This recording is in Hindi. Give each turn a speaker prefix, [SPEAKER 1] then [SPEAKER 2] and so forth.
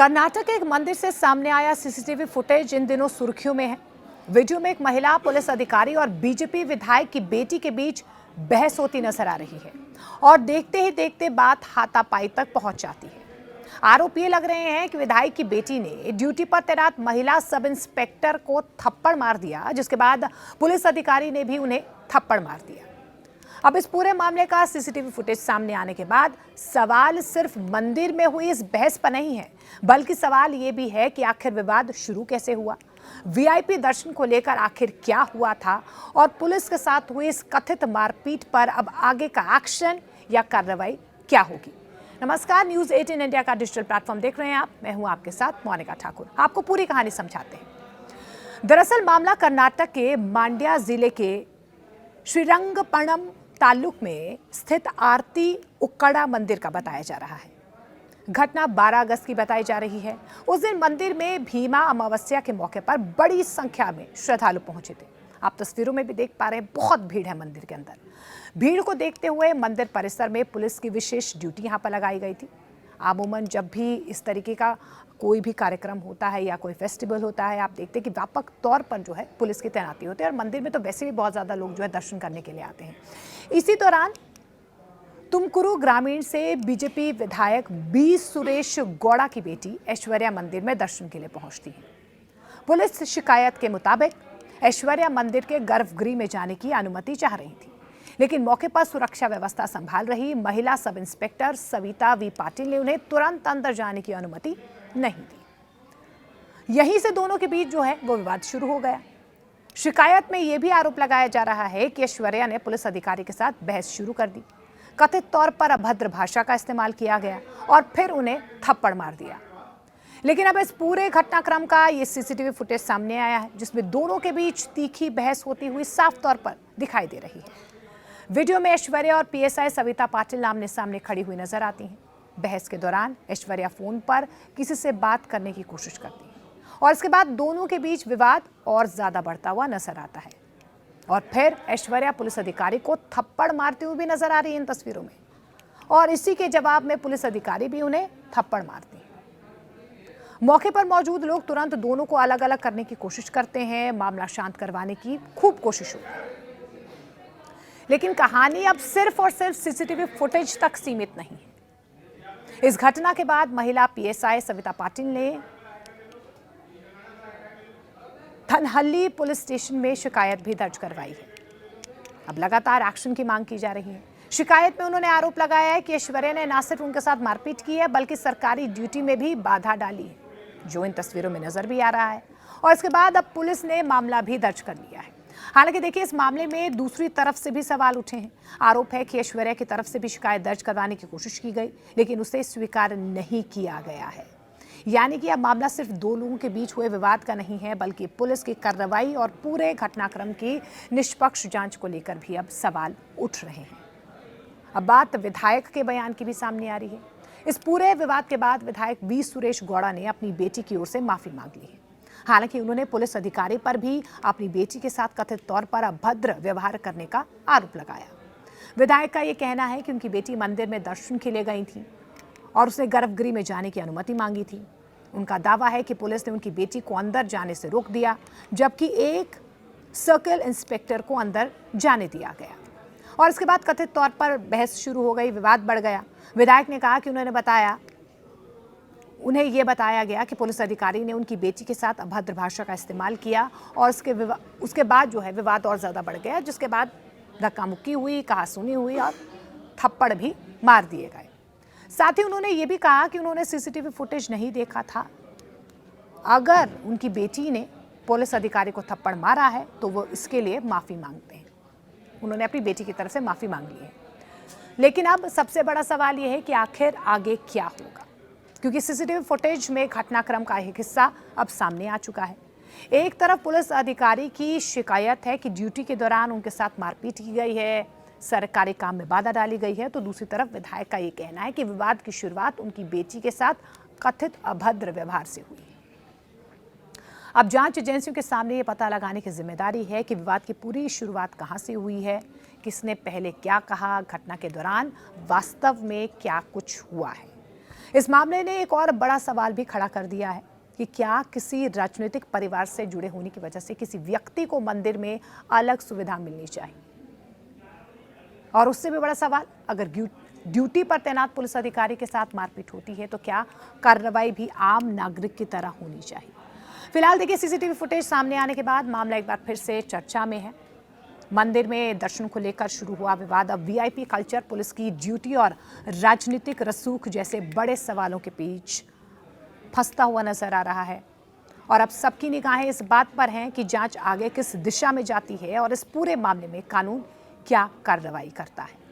[SPEAKER 1] कर्नाटक के एक मंदिर से सामने आया सीसीटीवी फुटेज इन दिनों सुर्खियों में है। वीडियो में एक महिला पुलिस अधिकारी और बीजेपी विधायक की बेटी के बीच बहस होती नजर आ रही है और देखते ही देखते बात हाथापाई तक पहुंच जाती है। आरोप ये लग रहे हैं कि विधायक की बेटी ने ड्यूटी पर तैनात महिला सब इंस्पेक्टर को थप्पड़ मार दिया, जिसके बाद पुलिस अधिकारी ने भी उन्हें थप्पड़ मार दिया। अब इस पूरे मामले का सीसीटीवी फुटेज सामने आने के बाद सवाल सिर्फ मंदिर में हुई इस बहस पर नहीं है, बल्कि सवाल ये भी है कि आखिर विवाद शुरू कैसे हुआ, वीआईपी दर्शन को लेकर आखिर क्या हुआ था और पुलिस के साथ हुई इस कथित मारपीट पर अब आगे का एक्शन या कार्रवाई क्या होगी। नमस्कार, न्यूज 18 इंडिया का डिजिटल प्लेटफॉर्म देख रहे हैं आप। मैं हूं आपके साथ मोनिका ठाकुर। आपको पूरी कहानी समझाते हैं। दरअसल मामला कर्नाटक के मांड्या जिले के श्रीरंगपट्टनम ताल्लुक में स्थित आरती उक्कड़ा मंदिर का बताया जा रहा है। घटना 12 अगस्त की बताई जा रही है। उस दिन मंदिर में भीमा अमावस्या के मौके पर बड़ी संख्या में श्रद्धालु पहुंचे थे। आप तस्वीरों में भी देख पा रहे हैं, बहुत भीड़ है मंदिर के अंदर। भीड़ को देखते हुए मंदिर परिसर में पुलिस की विशेष ड्यूटी यहां पर लगाई गई थी। अमूमन जब भी इस तरीके का कोई भी कार्यक्रम होता है या कोई फेस्टिवल होता है, आप देखते हैं कि व्यापक तौर पर जो है पुलिस की तैनाती होती है और मंदिर में तो वैसे भी बहुत ज़्यादा लोग जो है दर्शन करने के लिए आते हैं। इसी दौरान तुमकुरू ग्रामीण से बीजेपी विधायक बी सुरेश गौड़ा की बेटी ऐश्वर्या मंदिर में दर्शन के लिए पहुंचती है। पुलिस शिकायत के मुताबिक ऐश्वर्या मंदिर के गर्भगृह में जाने की अनुमति चाह रही थी, लेकिन मौके पर सुरक्षा व्यवस्था संभाल रही महिला sub inspector Savita we Patil ने उन्हें तुरंत अंदर जाने की अनुमति नहीं दी। यहीं से दोनों के बीच जो है वो विवाद शुरू हो गया। शिकायत में यह भी आरोप लगाया जा रहा है कि ऐश्वर्या ने पुलिस अधिकारी के साथ बहस शुरू कर दी। कथित तौर पर अभद्र भाषा का इस्तेमाल किया गया और फिर उन्हें थप्पड़ मार दिया। लेकिन अब इस पूरे घटनाक्रम का ये सीसीटीवी फुटेज सामने आया है, जिसमें दोनों के बीच तीखी बहस होती हुई साफ तौर पर दिखाई दे रही है। वीडियो में ऐश्वर्या और पीएसआई सविता पाटिल आमने सामने खड़ी हुई नजर आती हैं। बहस के दौरान ऐश्वर्या फोन पर किसी से बात करने की कोशिश करती है और इसके बाद दोनों के बीच विवाद और ज्यादा बढ़ता हुआ नजर आता है और फिर ऐश्वर्या पुलिस अधिकारी को थप्पड़ मारती हुई भी नजर आ रही है इन तस्वीरों में, और इसी के जवाब में पुलिस अधिकारी भी उन्हें थप्पड़ मारती है। मौके पर मौजूद लोग तुरंत दोनों को अलग अलग करने की कोशिश करते हैं, मामला शांत करवाने की खूब कोशिश होती है। लेकिन कहानी अब सिर्फ और सिर्फ सीसीटीवी फुटेज तक सीमित नहीं है। इस घटना के बाद महिला पीएसआई सविता पाटिल ने थनहल्ली पुलिस स्टेशन में शिकायत भी दर्ज करवाई है। अब लगातार एक्शन की मांग की जा रही है। शिकायत में उन्होंने आरोप लगाया है कि ऐश्वर्या ने न सिर्फ उनके साथ मारपीट की है, बल्कि सरकारी ड्यूटी में भी बाधा डाली है, जो इन तस्वीरों में नजर भी आ रहा है। और इसके बाद अब पुलिस ने मामला भी दर्ज कर लिया है। हालांकि देखिए, इस मामले में दूसरी तरफ से भी सवाल उठे हैं। आरोप है कि ऐश्वर्या की तरफ से भी शिकायत दर्ज करवाने की कोशिश की गई, लेकिन उसे स्वीकार नहीं किया गया है। यानी कि अब मामला सिर्फ दो लोगों के बीच हुए विवाद का नहीं है, बल्कि पुलिस की कार्रवाई और पूरे घटनाक्रम की निष्पक्ष जांच को लेकर भी अब सवाल उठ रहे हैं। अब बात विधायक के बयान की भी सामने आ रही है। इस पूरे विवाद के बाद विधायक बी सुरेश गौड़ा ने अपनी बेटी की ओर से माफी मांग ली है। हालांकि उन्होंने पुलिस अधिकारी पर भी अपनी बेटी के साथ कथित तौर पर अभद्र व्यवहार करने का आरोप लगाया। विधायक का यह कहना है कि उनकी बेटी मंदिर में दर्शन के लिए गई थी और उसने गर्भगृह में जाने की अनुमति मांगी थी। उनका दावा है कि पुलिस ने उनकी बेटी को अंदर जाने से रोक दिया, जबकि एक सर्किल इंस्पेक्टर को अंदर जाने दिया गया और इसके बाद कथित तौर पर बहस शुरू हो गई, विवाद बढ़ गया। विधायक ने कहा कि उन्हें यह बताया गया कि पुलिस अधिकारी ने उनकी बेटी के साथ अभद्र भाषा का इस्तेमाल किया और उसके बाद जो है विवाद और ज़्यादा बढ़ गया, जिसके बाद धक्का मुक्की हुई, कहासुनी हुई और थप्पड़ भी मार दिए गए। साथ ही उन्होंने ये भी कहा कि उन्होंने सीसीटीवी फुटेज नहीं देखा था। अगर उनकी बेटी ने पुलिस अधिकारी को थप्पड़ मारा है तो वो इसके लिए माफ़ी मांगते हैं। उन्होंने अपनी बेटी की तरफ से माफ़ी मांग ली है। लेकिन अब सबसे बड़ा सवाल यह है कि आखिर आगे क्या होगा, क्योंकि सीसीटीवी फुटेज में घटनाक्रम का एक हिस्सा अब सामने आ चुका है। एक तरफ पुलिस अधिकारी की शिकायत है कि ड्यूटी के दौरान उनके साथ मारपीट की गई है, सरकारी काम में बाधा डाली गई है, तो दूसरी तरफ विधायक का ये कहना है कि विवाद की शुरुआत उनकी बेटी के साथ कथित अभद्र व्यवहार से हुई। अब जांच एजेंसियों के सामने ये पता लगाने की जिम्मेदारी है कि विवाद की पूरी शुरुआत कहां से हुई है, किसने पहले क्या कहा, घटना के दौरान वास्तव में क्या कुछ हुआ है। इस मामले ने एक और बड़ा सवाल भी खड़ा कर दिया है कि क्या किसी राजनीतिक परिवार से जुड़े होने की वजह से किसी व्यक्ति को मंदिर में अलग सुविधा मिलनी चाहिए। और उससे भी बड़ा सवाल, अगर ड्यूटी पर तैनात पुलिस अधिकारी के साथ मारपीट होती है तो क्या कार्रवाई भी आम नागरिक की तरह होनी चाहिए। फिलहाल देखिए, सीसीटीवी फुटेज सामने आने के बाद मामला एक बार फिर से चर्चा में है। मंदिर में दर्शन को लेकर शुरू हुआ विवाद अब वीआईपी कल्चर, पुलिस की ड्यूटी और राजनीतिक रसूख जैसे बड़े सवालों के बीच फंसता हुआ नजर आ रहा है। और अब सबकी निगाहें इस बात पर हैं कि जांच आगे किस दिशा में जाती है और इस पूरे मामले में कानून क्या कार्रवाई करता है।